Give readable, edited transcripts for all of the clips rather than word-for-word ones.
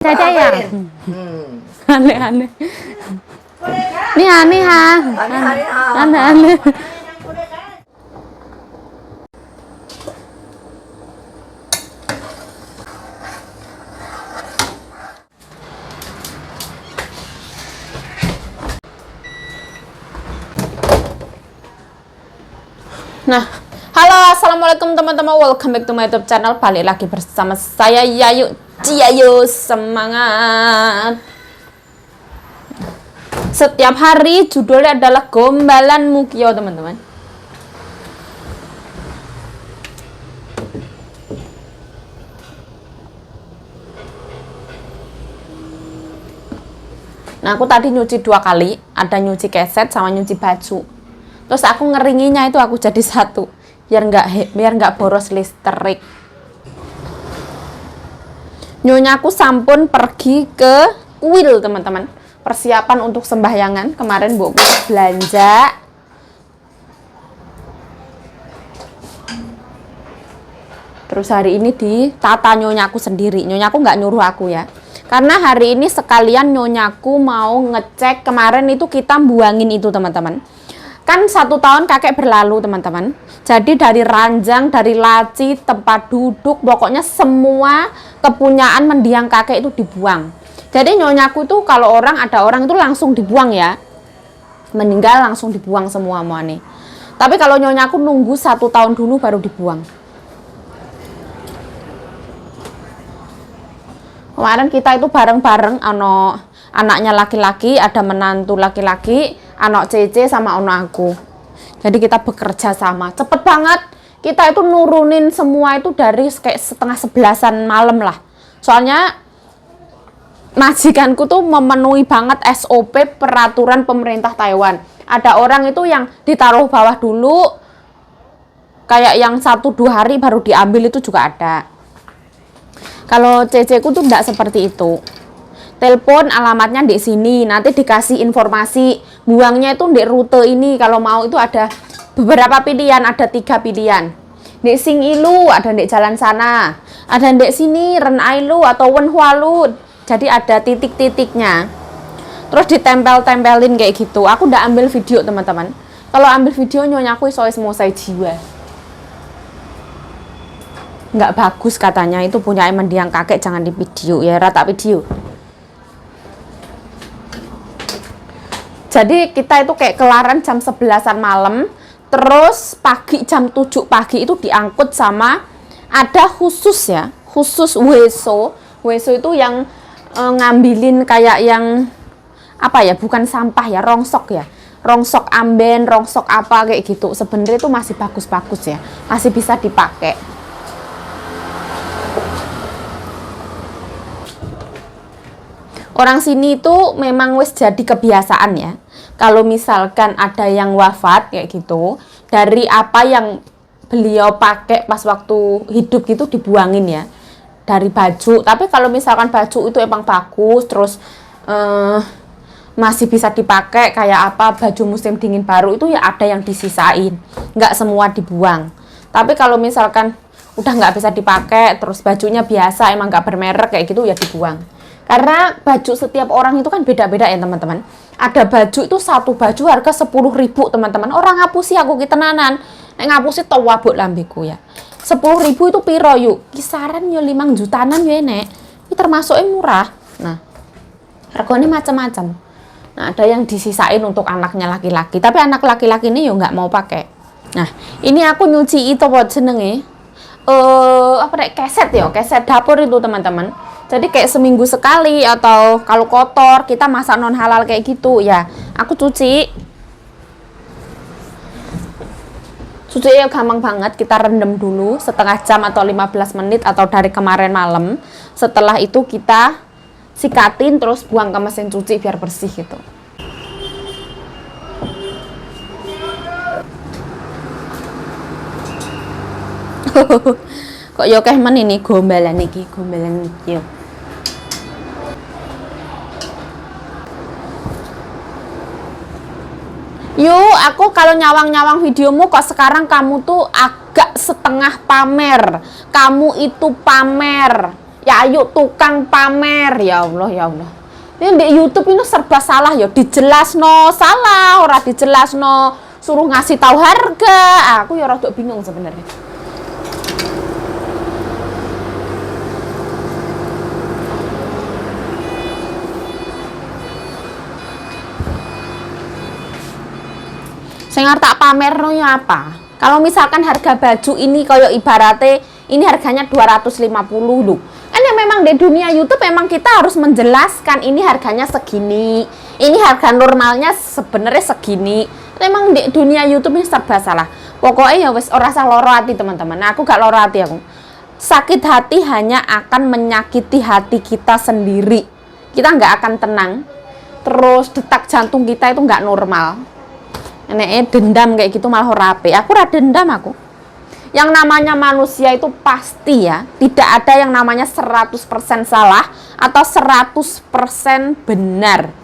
Caca ya? Aneh-aneh. Ini aneh ha. Aneh-aneh. Nah, halo, assalamualaikum teman-teman, welcome back to my YouTube channel. Balik lagi bersama saya Yayu. Ciayo, semangat. Setiap hari judulnya adalah Gombalan Mukio, teman-teman. Nah, aku tadi nyuci 2 kali, ada nyuci keset sama nyuci baju. Terus aku ngeringinya itu aku jadi satu, biar nggak boros listrik. Nyonya aku sampun pergi ke kuil, teman-teman. Persiapan untuk sembahyangan. Kemarin Bu belanja. Terus hari ini ditata nyonya aku sendiri. Nyonya aku nggak nyuruh aku ya. Karena hari ini sekalian nyonya aku mau ngecek. Kemarin itu kita buangin itu, teman-teman. Kan 1 tahun kakek berlalu, teman-teman. Jadi dari ranjang, dari laci, tempat duduk, pokoknya semua kepunyaan mendiang kakek itu dibuang. Jadi nyonyaku tuh kalau ada orang itu langsung dibuang ya. Meninggal langsung dibuang semua nih. Tapi kalau nyonyaku nunggu 1 tahun dulu baru dibuang. Kemarin kita itu bareng-bareng, anaknya laki-laki, ada menantu laki-laki, anak Cece sama anak aku. Jadi kita bekerja sama, cepet banget. Kita itu nurunin semua itu dari kayak setengah 11-an malam lah. Soalnya majikanku tuh memenuhi banget SOP peraturan pemerintah Taiwan. Ada orang itu yang ditaruh bawah dulu, kayak yang 1-2 hari baru diambil itu juga ada. Kalau Ceceku tuh enggak seperti itu. Telepon alamatnya di sini, nanti dikasih informasi buangnya itu di rute ini. Kalau mau itu ada beberapa pilihan, ada 3 pilihan. Di Singilu ada di jalan sana, ada di sini Renailu atau Wenhualu. Jadi ada titik-titiknya. Terus ditempel-tempelin kayak gitu. Aku udah ambil video, teman-teman. Kalau ambil video nyonya aku iso mau saya jiwa. Nggak bagus katanya, itu punya mendiang kakek, jangan di video ya, rata video. Jadi kita itu kayak kelaran jam 11-an malam, terus pagi jam 7 pagi itu diangkut sama ada khusus ya, khusus weso. Weso itu yang ngambilin kayak yang apa ya, bukan sampah ya, rongsok ya. Rongsok amben, rongsok apa kayak gitu. Sebenarnya itu masih bagus-bagus ya, masih bisa dipakai. Orang sini itu memang wis jadi kebiasaan ya. Kalau misalkan ada yang wafat kayak gitu, dari apa yang beliau pakai pas waktu hidup gitu dibuangin ya. Dari baju. Tapi kalau misalkan baju itu emang bagus, terus masih bisa dipakai kayak apa, baju musim dingin baru itu ya ada yang disisain. Nggak semua dibuang. Tapi kalau misalkan udah nggak bisa dipakai, terus bajunya biasa emang nggak bermerek kayak gitu ya dibuang. Karena baju setiap orang itu kan beda-beda ya, teman-teman. Ada baju itu satu baju harga 10.000, teman-teman. Orang ngapusi aku tenanan. Nek ngapusi tau wabuk lambiku ya. 10.000 itu piro yuk? Kisaran yo 5 jutaan ya, Nek. Ini termasuknya murah. Nah, harganya macam-macam. Nah, ada yang disisain untuk anaknya laki-laki. Tapi anak laki-laki ini yo nggak mau pakai. Nah, ini aku nyuci itu buat jenenge. Keset ya, keset dapur itu, teman-teman. Jadi kayak seminggu sekali, atau kalau kotor kita masak non halal kayak gitu ya, aku cuci ya gampang banget. Kita rendam dulu setengah jam atau 15 menit atau dari kemarin malam. Setelah itu kita sikatin terus buang ke mesin cuci biar bersih gitu. Kok yo keh men ini gombalan iki, gombalan yo. Yuk, aku kalau nyawang-nyawang videomu kok sekarang kamu tuh agak setengah pamer. Kamu itu pamer. Ya yuk tukang pamer, ya Allah ya Allah. Ini di YouTube ini serba salah ya, dijelasno salah, ora dijelasno suruh ngasih tahu harga. Aku ya rada bingung sebenarnya. Sing arep tak pamerno ya apa? Kalau misalkan harga baju ini koyo ibaratnya ini harganya 250 lho. Kan ya memang di dunia YouTube memang kita harus menjelaskan ini harganya segini. Ini harga normalnya sebenarnya segini. Memang di dunia YouTube ini serba salah. Pokoknya ya wis ora usah loro hati teman-teman. Nah, aku gak loro hati aku. Sakit hati hanya akan menyakiti hati kita sendiri. Kita nggak akan tenang. Terus detak jantung kita itu nggak normal. Dendam kayak gitu malah rapi. Aku ora dendam aku. Yang namanya manusia itu pasti ya, tidak ada yang namanya 100% salah atau 100% benar.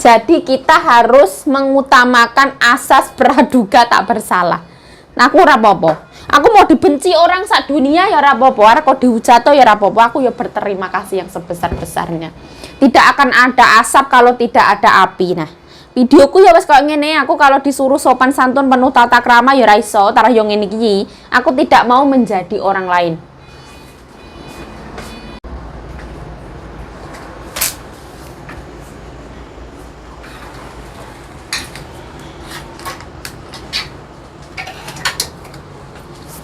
Jadi kita harus mengutamakan asas praduga tak bersalah. Nah, aku ora apa-apa. Aku mau dibenci orang sak dunia ya ora apa-apa, ora kok dihujato ya ora apa-apa. Aku ya berterima kasih yang sebesar-besarnya. Tidak akan ada asap kalau tidak ada api. Nah, videoku ya wes kayak ngene, aku kalau disuruh sopan santun penuh tata krama ya ra iso, tarah yo ngene iki. Aku tidak mau menjadi orang lain.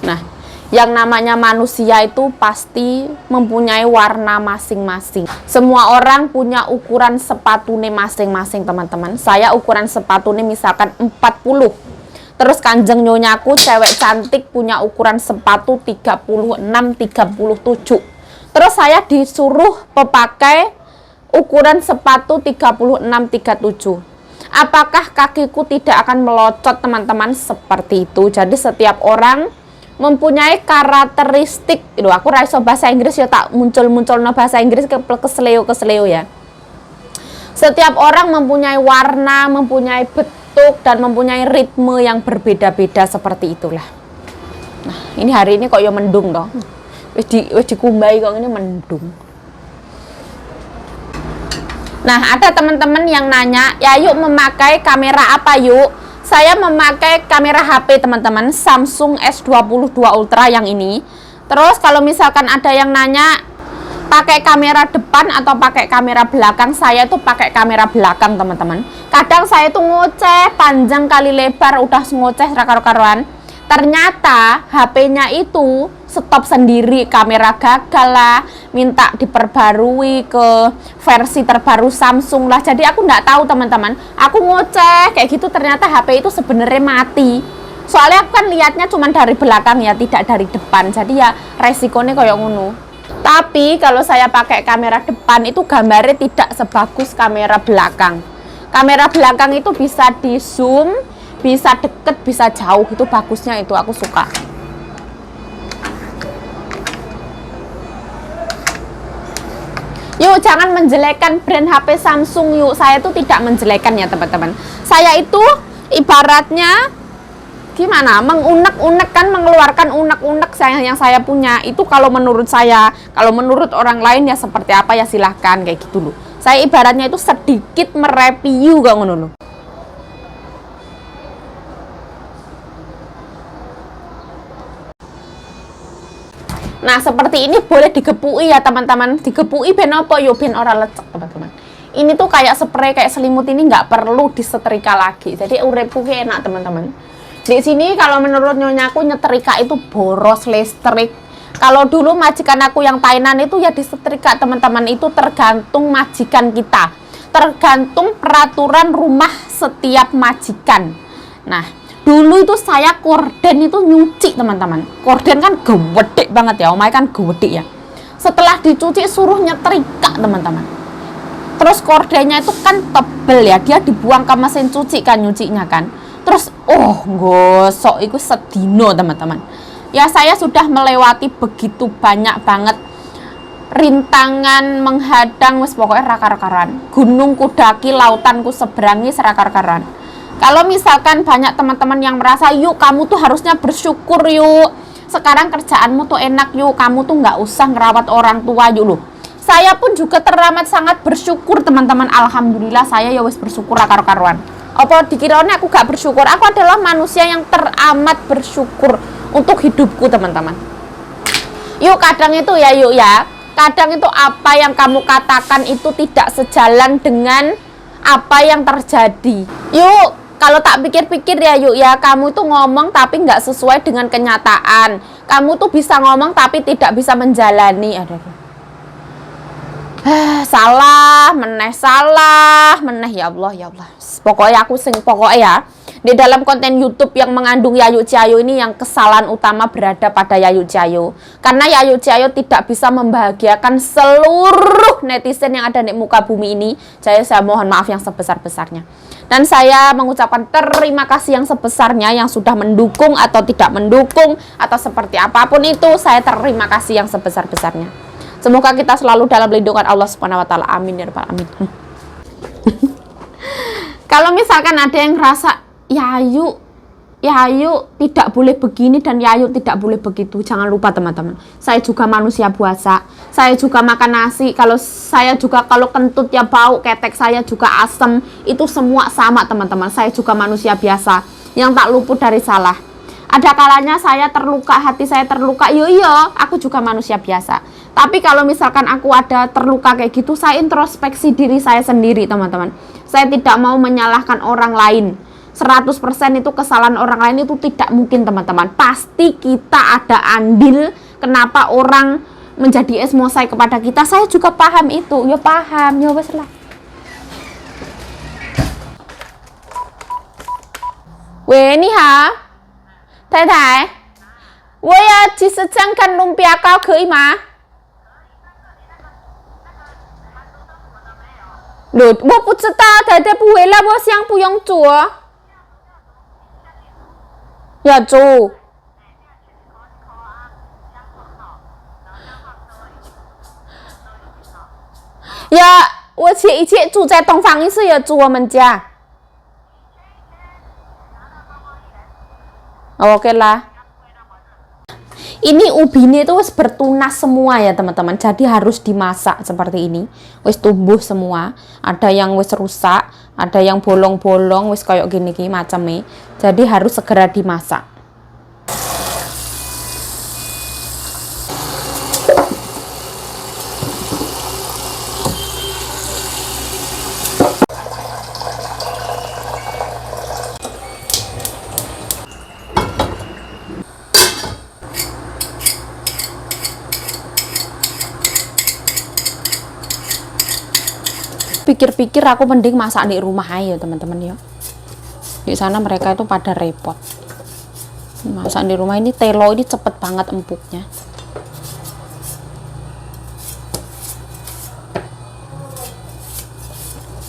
Nah, yang namanya manusia itu pasti mempunyai warna masing-masing. Semua orang punya ukuran sepatune masing-masing, teman-teman. Saya ukuran sepatune misalkan 40. Terus kanjeng nyonyaku cewek cantik punya ukuran sepatu 36, 37. Terus saya disuruh memakai ukuran sepatu 36, 37. Apakah kakiku tidak akan melocot, teman-teman? Seperti itu. Jadi setiap orang mempunyai karakteristik. Aku raiso bahasa Inggris ya tak muncul-muncul no bahasa Inggris kesleo ya. Setiap orang mempunyai warna, mempunyai bentuk dan mempunyai ritme yang berbeda-beda seperti itulah. Nah, ini hari ini kok ya mendung toh. Wis dikumbai kok ini mendung. Nah, ada teman-teman yang nanya, "Ya yuk memakai kamera apa yuk?" Saya memakai kamera HP teman-teman, Samsung S22 Ultra yang ini. Terus kalau misalkan ada yang nanya pakai kamera depan atau pakai kamera belakang, saya itu pakai kamera belakang teman-teman. Kadang saya itu ngoceh panjang kali lebar, udah ngoceh karo-karoan. Ternyata HP-nya itu stop sendiri, kamera gagal lah, minta diperbarui ke versi terbaru Samsung lah. Jadi aku nggak tahu teman-teman, aku ngoceh kayak gitu, ternyata HP itu sebenarnya mati. Soalnya aku kan lihatnya cuma dari belakang ya, tidak dari depan. Jadi ya resikonya kayak ngono. Tapi kalau saya pakai kamera depan itu gambarnya tidak sebagus kamera belakang. Kamera belakang itu bisa di zoom, bisa deket, bisa jauh, itu bagusnya, itu aku suka. Yuk jangan menjelekkan brand HP Samsung yuk. Saya itu tidak menjelekkan ya teman-teman. Saya itu ibaratnya gimana, mengunek-unek kan, mengeluarkan unek-unek yang saya punya. Itu kalau menurut saya, kalau menurut orang lain ya seperti apa ya silahkan kayak gitu loh. Saya ibaratnya itu sedikit mereview kayak ngono loh. Nah, seperti ini boleh digepui ya teman-teman. Digepui ben apa yo, ben ora lecek teman-teman. Ini tuh kayak spray, kayak selimut, ini nggak perlu disetrika lagi. Jadi uripku enak teman-teman. Di sini kalau menurut nyonyaku nyetrika itu boros listrik. Kalau dulu majikan aku yang Thailand itu ya disetrika teman-teman, itu tergantung majikan kita. Tergantung peraturan rumah setiap majikan. Nah, dulu itu saya korden itu nyuci teman-teman. Korden kan gede banget ya, omai kan gede ya. Setelah dicuci suruh nyetrika teman-teman. Terus kordennya itu kan tebel ya, dia dibuang ke mesin cuci kan nyucinya kan. Terus gosok itu sedino teman-teman. Ya saya sudah melewati begitu banyak banget rintangan menghadang, wis pokoknya rakar-karan. Gunung kudaki, lautanku seberangi serakar-karan. Kalau misalkan banyak teman-teman yang merasa, yuk kamu tuh harusnya bersyukur yuk, Sekarang kerjaanmu tuh enak yuk, kamu tuh nggak usah ngerawat orang tua yuk loh. Saya pun juga teramat sangat bersyukur teman-teman. Alhamdulillah saya ya wis bersyukur karo-karuan. Apa dikiranya aku gak bersyukur? Aku adalah manusia yang teramat bersyukur untuk hidupku teman-teman. Yuk kadang itu ya yuk ya, kadang itu apa yang kamu katakan itu tidak sejalan dengan apa yang terjadi. Yuk, kalau tak pikir-pikir ya yuk ya, kamu tuh ngomong tapi nggak sesuai dengan kenyataan. Kamu tuh bisa ngomong tapi tidak bisa menjalani. Salah meneh ya Allah. Pokoknya aku pokoknya ya, di dalam konten YouTube yang mengandung Yayu Ciayo ini yang kesalahan utama berada pada Yayu Ciayo. Karena Yayu Ciayo tidak bisa membahagiakan seluruh netizen yang ada di muka bumi ini. Saya mohon maaf yang sebesar-besarnya. Dan saya mengucapkan terima kasih yang sebesarnya yang sudah mendukung atau tidak mendukung atau seperti apapun itu, saya terima kasih yang sebesar-besarnya. Semoga kita selalu dalam lindungan Allah Subhanahu wa taala. Amin ya rabbal alamin. Kalau misalkan ada yang ngerasa Yayu tidak boleh begini dan Yayu tidak boleh begitu, jangan lupa teman-teman, saya juga manusia biasa, saya juga makan nasi, kalau kentut ya bau, ketek saya juga asem, itu semua sama teman-teman, saya juga manusia biasa yang tak luput dari salah. Ada kalanya saya terluka, hati saya terluka, aku juga manusia biasa. Tapi kalau misalkan aku ada terluka kayak gitu, saya introspeksi diri saya sendiri teman-teman. Saya tidak mau menyalahkan orang lain. 100% itu kesalahan orang lain itu tidak mungkin teman-teman. Pasti kita ada andil kenapa orang menjadi esmosai kepada kita. Saya juga paham itu, paham, wes lah. Weh, ni ha? 太太，我要去市场看龙标糕，可以吗？我不知道，太太不回来，我想不用做。要做。我以前住在东方，一次也住我们家。Oke lah. Ini ubine itu wis bertunas semua ya teman-teman. Jadi harus dimasak seperti ini. Wis tumbuh semua. Ada yang wis rusak, ada yang bolong-bolong, wis kayak gini macamnya. Jadi harus segera dimasak. Pikir-pikir aku mending masak di rumah aja teman-teman ya. Di sana mereka itu pada repot. Masak di rumah ini telo ini cepet banget empuknya.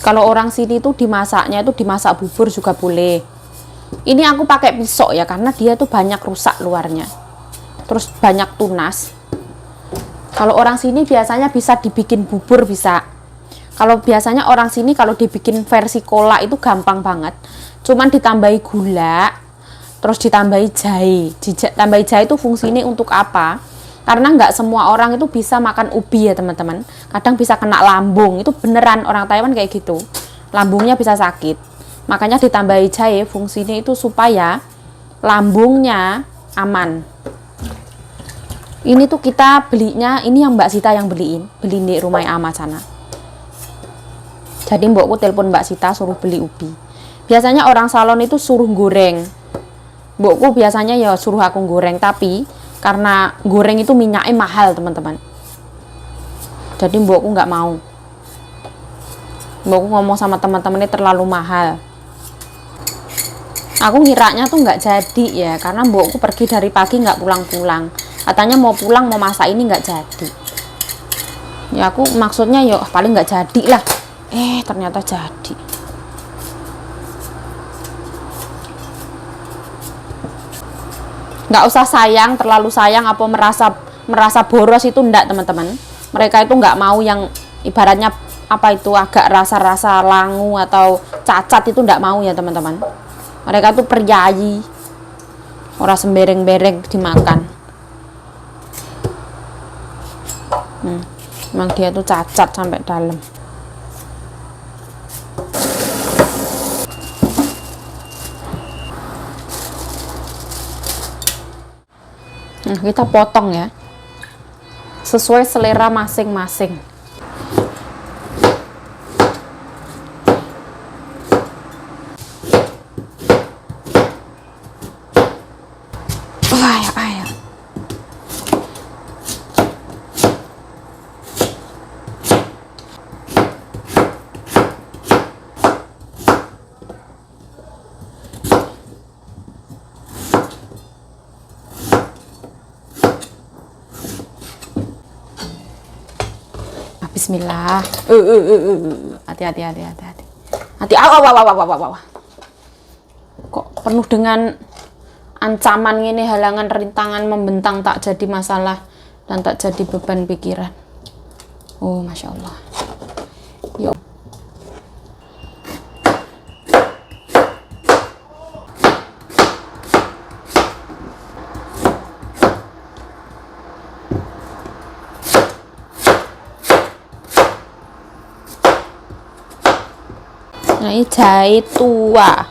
Kalau orang sini tuh dimasaknya itu dimasak bubur juga boleh. Ini aku pakai pisau ya karena dia tuh banyak rusak luarnya. Terus banyak tunas. Kalau orang sini biasanya bisa dibikin bubur bisa. Kalau biasanya orang sini kalau dibikin versi cola itu gampang banget. Cuman ditambahi gula, terus ditambahi jahe. Tambahi jahe itu fungsinya untuk apa? Karena nggak semua orang itu bisa makan ubi ya teman-teman. Kadang bisa kena lambung. Itu beneran orang Taiwan kayak gitu. Lambungnya bisa sakit. Makanya ditambahi jahe fungsinya itu supaya lambungnya aman. Ini tuh kita belinya, ini yang Mbak Sita yang beli di rumah Ama sana. Jadi mbokku telepon Mbak Sita suruh beli ubi. Biasanya orang salon itu suruh goreng. Mbokku biasanya ya suruh aku goreng, tapi karena goreng itu minyaknya mahal teman-teman. Jadi mbokku nggak mau. Mbokku ngomong sama teman-temannya terlalu mahal. Aku ngiranya tuh nggak jadi ya, karena mbokku pergi dari pagi nggak pulang-pulang. Katanya mau pulang mau masak ini nggak jadi. Ya aku maksudnya ya paling nggak jadi lah. Ternyata jadi. Nggak usah sayang, terlalu sayang apa merasa boros itu enggak teman-teman. Mereka itu nggak mau yang ibaratnya apa itu agak rasa-rasa langu atau cacat itu enggak mau ya teman-teman. Mereka tuh peryayi, orang sembereng-bereng dimakan. Memang dia tuh cacat sampai dalam. Nah, kita potong ya, sesuai selera masing-masing. Bismillah. Hati-hati. Kok penuh dengan ancaman ini, halangan, rintangan, membentang, tak jadi masalah dan tak jadi beban pikiran. Oh, Masya Allah. Yuk. Nah, ini jahe tua.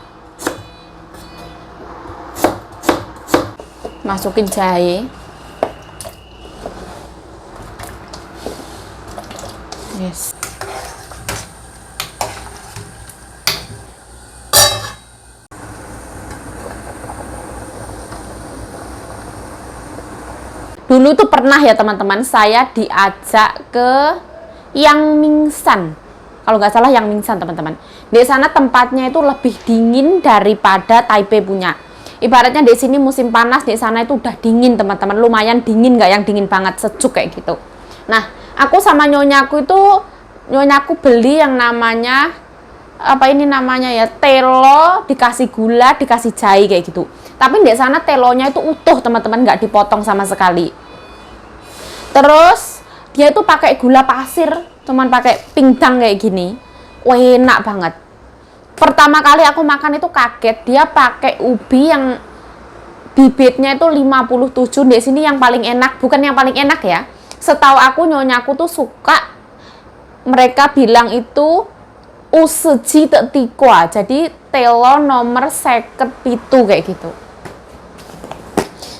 Masukin jahe. Yes. Dulu tuh pernah ya teman-teman, saya diajak ke Yang Mingsan. Kalau nggak salah Yang Mingsan teman-teman. Di sana tempatnya itu lebih dingin daripada Taipei punya. Ibaratnya di sini musim panas, di sana itu udah dingin teman-teman. Lumayan dingin, nggak yang dingin banget, sejuk kayak gitu. Nah, aku sama nyonyaku beli yang namanya apa ini namanya ya, telo, dikasih gula, dikasih jahe kayak gitu. Tapi di sana telonya itu utuh teman-teman, nggak dipotong sama sekali. Terus dia itu pakai gula pasir, cuman pakai pinggang kayak gini. Wah, enak banget. Pertama kali aku makan itu kaget, dia pakai ubi yang bibitnya itu 57. Di sini yang paling enak, bukan yang paling enak ya. Setahu aku nyonyaku tuh suka, mereka bilang itu useji tetikwa, jadi telo nomor 57 kayak gitu.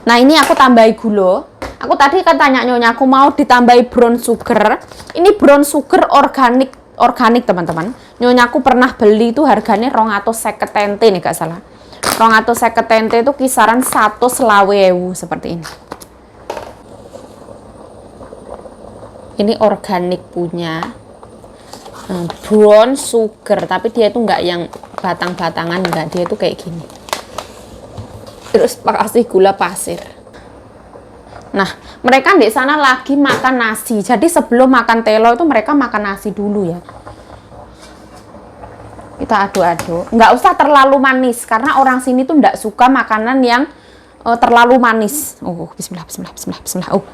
Nah, ini aku tambahi gula. Aku tadi kan tanya nyonya, aku mau ditambahi brown sugar. Ini brown sugar organik teman-teman. Nyonya aku pernah beli itu harganya 250 tente nih gak salah. 250 tente itu kisaran 120.000 seperti ini. Ini organik punya brown sugar, tapi dia itu nggak yang batang-batangan, enggak, dia itu kayak gini. Terus kasih gula pasir. Nah, mereka di sana lagi makan nasi. Jadi sebelum makan telo itu mereka makan nasi dulu ya. Kita aduk-aduk. Nggak usah terlalu manis karena orang sini tuh nggak suka makanan yang terlalu manis. Oh, bismillah. Oh.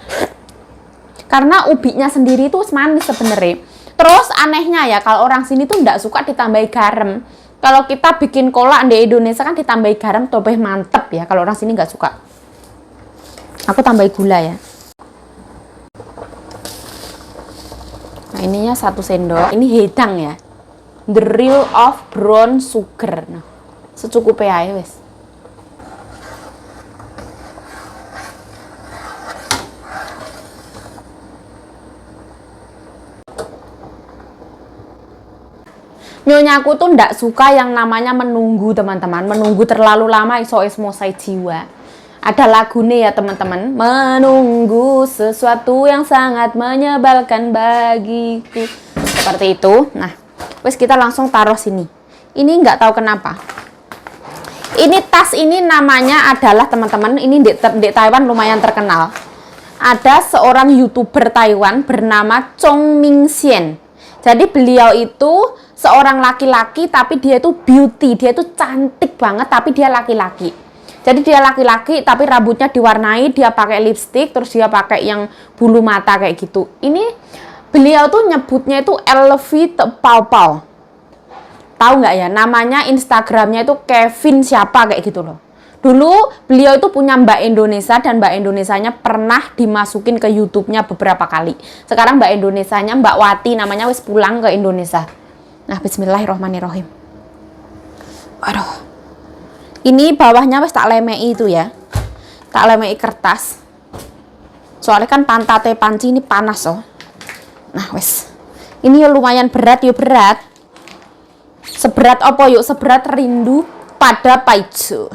Karena ubinya sendiri tuh manis sebenarnya. Terus anehnya ya, kalau orang sini tuh nggak suka ditambahi garam. Kalau kita bikin kolak di Indonesia kan ditambahi garam tuh lebih mantep ya. Kalau orang sini nggak suka. Aku tambahi gula ya. Nah, ininya 1 sendok. Ini hedang ya. The real of brown sugar. Nah, secukupnya aja wes. Nyonya aku tuh ndak suka yang namanya menunggu teman-teman. Menunggu terlalu lama iso esmosai jiwa. Ada lagu nih ya teman-teman, menunggu sesuatu yang sangat menyebalkan bagiku, seperti itu. Nah, wes kita langsung taruh sini. Ini nggak tahu kenapa. Ini tas ini namanya adalah teman-teman, ini di Taiwan lumayan terkenal. Ada seorang YouTuber Taiwan bernama Chong Mingxian. Jadi beliau itu seorang laki-laki tapi dia itu beauty, dia itu cantik banget tapi dia laki-laki. Jadi dia laki-laki tapi rambutnya diwarnai, dia pakai lipstick, terus dia pakai yang bulu mata kayak gitu. Ini beliau tuh nyebutnya itu LV Pau Pau. Tahu nggak ya? Namanya Instagramnya itu Kevin siapa kayak gitu loh. Dulu beliau itu punya Mbak Indonesia dan Mbak Indonesianya pernah dimasukin ke YouTube-nya beberapa kali. Sekarang Mbak Indonesianya, Mbak Wati namanya, wis pulang ke Indonesia. Nah, bismillahirrahmanirrahim. Aduh. Ini bawahnya wis tak lemei itu ya. Tak lemei kertas. Soalnya kan pantate panci ini panas oh. Nah, wis. Ini ya lumayan berat, ya berat. Seberat apa yuk? Seberat rindu pada paijo.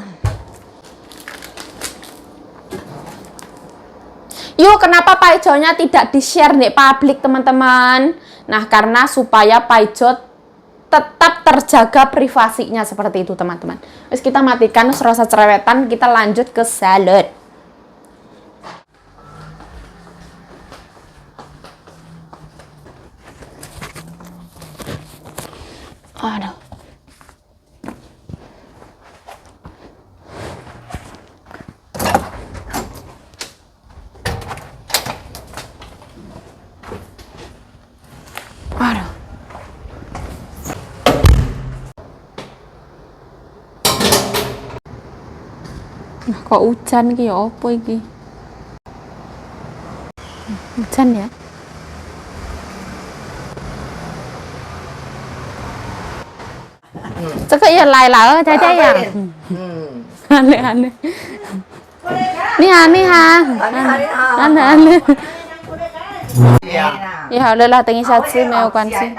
Yuk, kenapa paijonya tidak di-share nih publik, teman-teman? Nah, karena supaya paijo tetap terjaga privasinya seperti itu, teman-teman. Terus kita matikan serasa cerewetan, kita lanjut ke salad. Aduh. Aduh. Nah, kok hujan iki ya apa iki? Hujan ya? Cakap ya lai caca ya. Aneh-aneh. Nih ha. Aneh-aneh. Ya udah lah, thank you saja mau kan sih.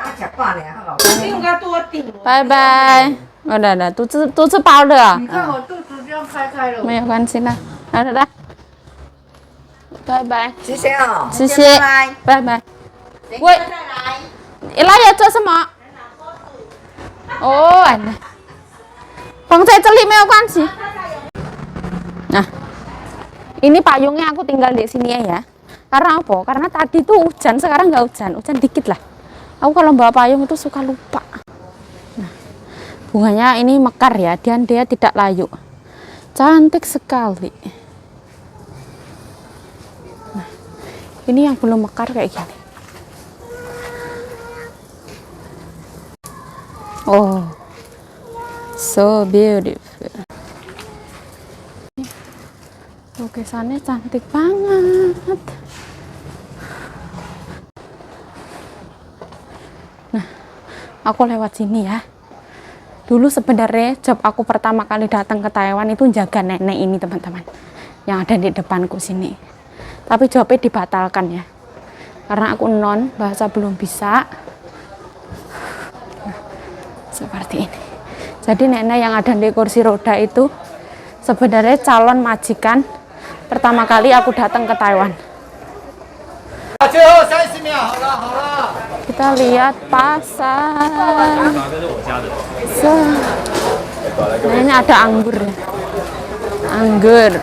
Bye bye. Udah, 肚子饱了。你看我肚子这样开了。没有关系啦，好的，拜拜，谢谢哦，谢谢，拜拜。喂，你来要做什么？哦，放在这里没有关系。Nah, ini payungnya aku tinggal di sini ya. Karena apa? Karena tadi tuh hujan, sekarang nggak hujan, hujan dikit lah. Aku kalau bawa payung itu suka lupa. Nah, bunganya ini mekar ya, dan dia tidak layu. Cantik sekali. Nah, ini yang belum mekar kayak gini. Oh, so beautiful. Lukisannya cantik banget. Nah, aku lewat sini ya. Dulu sebenarnya job aku pertama kali datang ke Taiwan itu jaga nenek ini, teman-teman, yang ada di depanku sini. Tapi jobnya dibatalkan ya, karena aku non, bahasa belum bisa. Nah, seperti ini. Jadi nenek yang ada di kursi roda itu sebenarnya calon majikan pertama kali aku datang ke Taiwan. Kita lihat pasar. Nah, ini ada anggur ya. Anggur.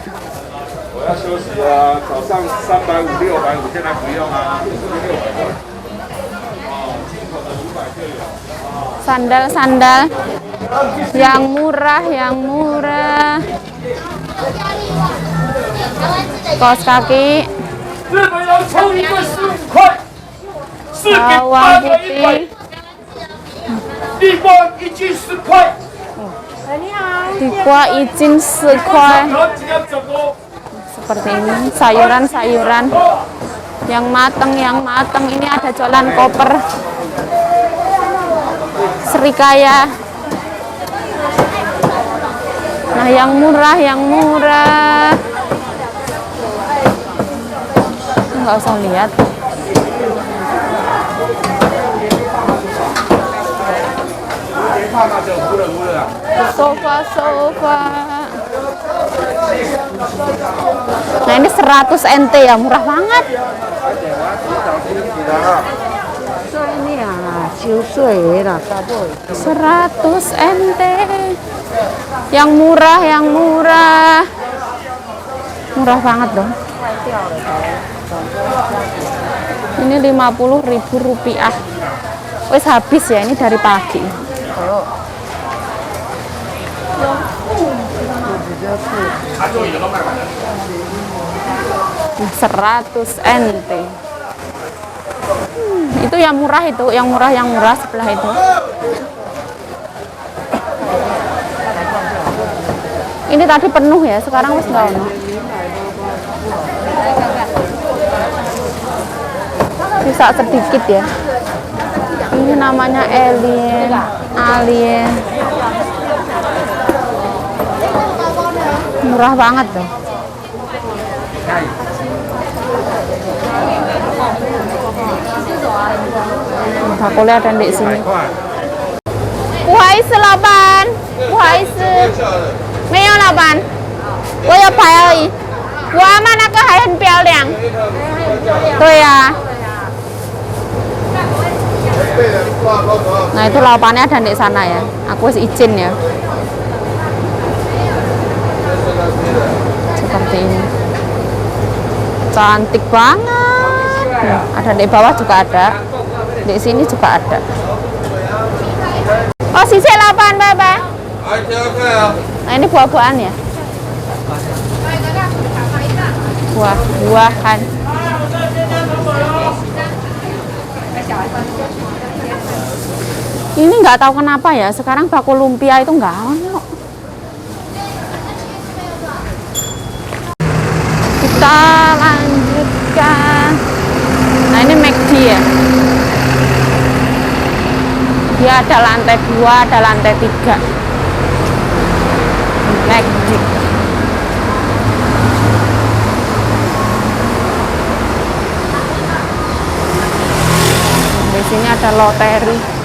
Sandal-sandal yang murah, kaos kaki, bawang putih, dikwa izin sekuai. Seperti ini, sayuran-sayuran yang mateng. Ini ada jualan koper, serikaya. Nah, yang murah. Nggak usah lihat. Sofa. Nah, ini 100 NT ya, murah banget. ini ah, 100 NT. Yang murah. Murah banget dong. Ini 50.000 rupiah. Wes habis ya, ini dari pagi. Nah, 100 NT. Itu yang murah yang murah sebelah itu. Ini tadi penuh ya, sekarang wis nggak ono. Bisa sedikit ya. Ini namanya alien. Murah banget tuh. Bakule ada di sini. 不好意思，老板，不好意思，没有老板，我有牌而已。我阿妈那个还很漂亮。对呀、Nah itu laupannya ada di sana ya. Aku harus izin ya. Seperti ini. Cantik banget. Ada di bawah juga ada. Di sini juga ada. Oh sisi laupan bye. Nah ini buah-buahan ya. Buah-buahan. Ini nggak tahu kenapa ya, sekarang bakul lumpia itu nggak ono. Kita lanjutkan. Nah ini McD ya. Dia ada lantai 2, ada lantai 3. McD. Di sini ada loteri.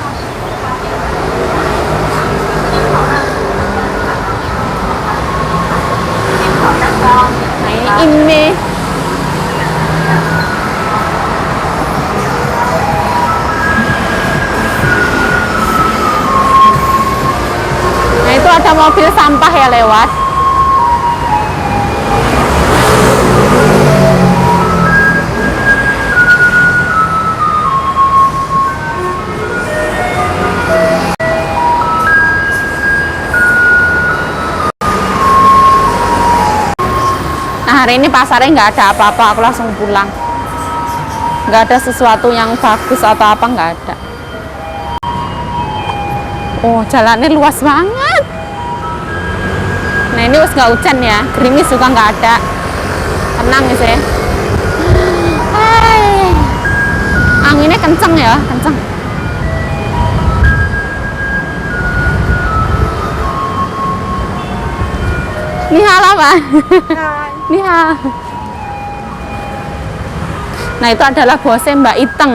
Nah ini nah itu ada mobil sampah ya lewat. Hari ini pasarnya nggak ada apa-apa, aku langsung pulang. Nggak ada sesuatu yang bagus atau apa, nggak ada. Oh, jalannya luas banget. Nah ini us nggak hujan ya, gerimis juga nggak ada. Tenang ya sih. Anginnya kenceng ya, kenceng. Ni hal apa? Ni hal. Nah itu adalah bosnya Mbak Iteng.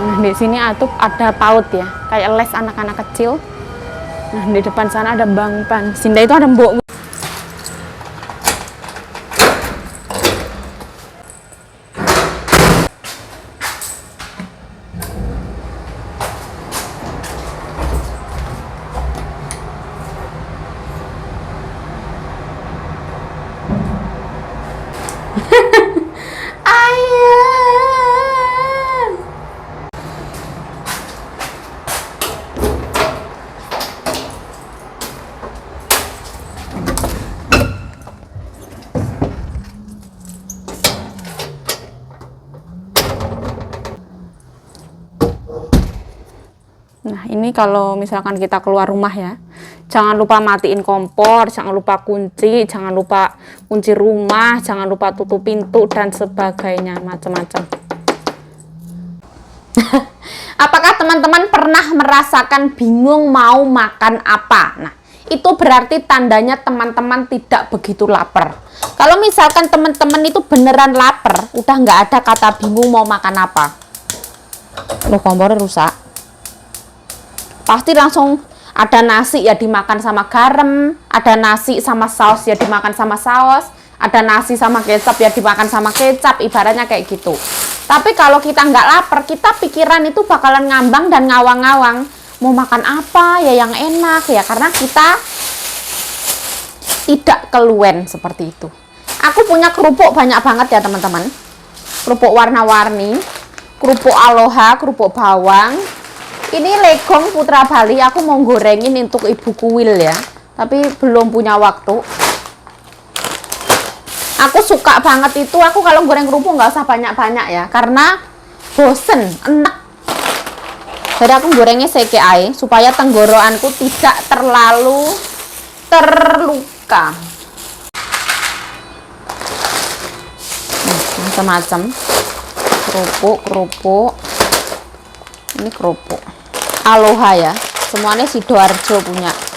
Nah di sini ada PAUD ya, kayak les anak-anak kecil. Nah di depan sana ada Bangpan. Sinda itu ada Mbok. Nah ini kalau misalkan kita keluar rumah ya, jangan lupa matiin kompor, jangan lupa kunci, jangan lupa kunci rumah, jangan lupa tutup pintu dan sebagainya, macam-macam. Apakah teman-teman pernah merasakan bingung mau makan apa? Nah itu berarti tandanya teman-teman tidak begitu lapar. Kalau misalkan teman-teman itu beneran lapar, udah nggak ada kata bingung mau makan apa. Loh kompornya rusak. Pasti langsung ada nasi ya dimakan sama garam, ada nasi sama saus ya dimakan sama saus, ada nasi sama kecap ya dimakan sama kecap, ibaratnya kayak gitu. Tapi kalau kita nggak lapar, kita pikiran itu bakalan ngambang dan ngawang-ngawang. Mau makan apa ya yang enak ya, karena kita tidak keluwen seperti itu. Aku punya kerupuk banyak banget ya teman-teman. Kerupuk warna-warni, kerupuk aloha, kerupuk bawang. Ini legong Putra Bali, aku mau gorengin untuk Ibu Kuil ya, tapi belum punya waktu. Aku suka banget itu, aku kalau goreng kerupuk nggak usah banyak-banyak ya, karena bosen, enak. Jadi aku gorengnya seke ae supaya tenggorokanku tidak terlalu terluka. Macam-macam. Kerupuk. Ini kerupuk. Aloha ya. Semuanya Sidoarjo punya.